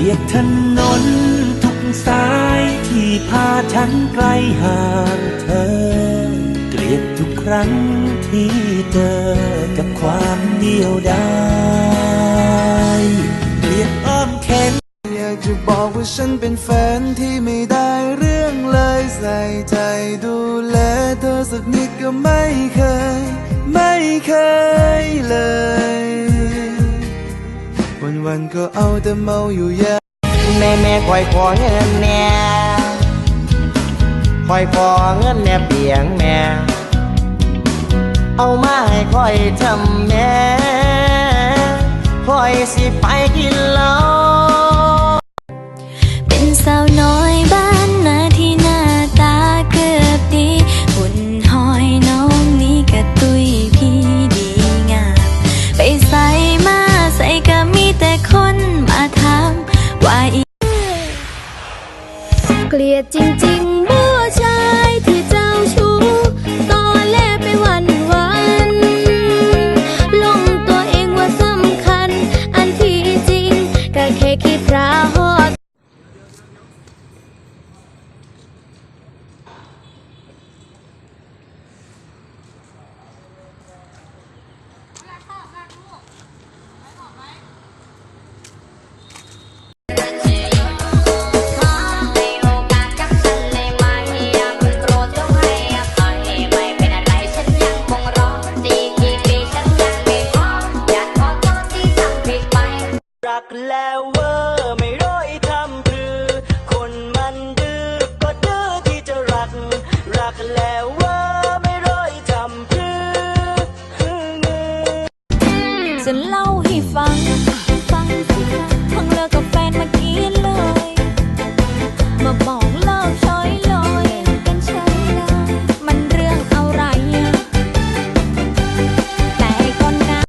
ลียดถนนทุกสายที่พาฉันไกลห่างเธอเกลียดทุกครั้งที่เจอกับความเดียวดายเกลียดอ้อมแขนอยากจะบอกว่าฉันเป็นแฟนที่ไม่ได้เรื่องเลยใส่ใจดูแลเธอสักนิดก็ไม่เคยเลยวันๆก็เอาแต่เมาอยู่อย่างแม่คอยขอเงินแน่คอยขอเงินแน่เปียงแม่เอามาให้คอยทำแม่คอยสิไปกินเหล้าเป็นสาวน้อยบ้านนาที่หน้าตาเกือบดีหุ่นหอยน้องนี้กระตุยพี่ดีงามไปใส่มาใส่ก็มีแต่คนมาถามว่าเกลียดจริงๆผู้ชายที่เจ้าชู้ตอแลไปวันลงตัวเองว่าสำคัญอันที่จริงก็แค่คิดพระ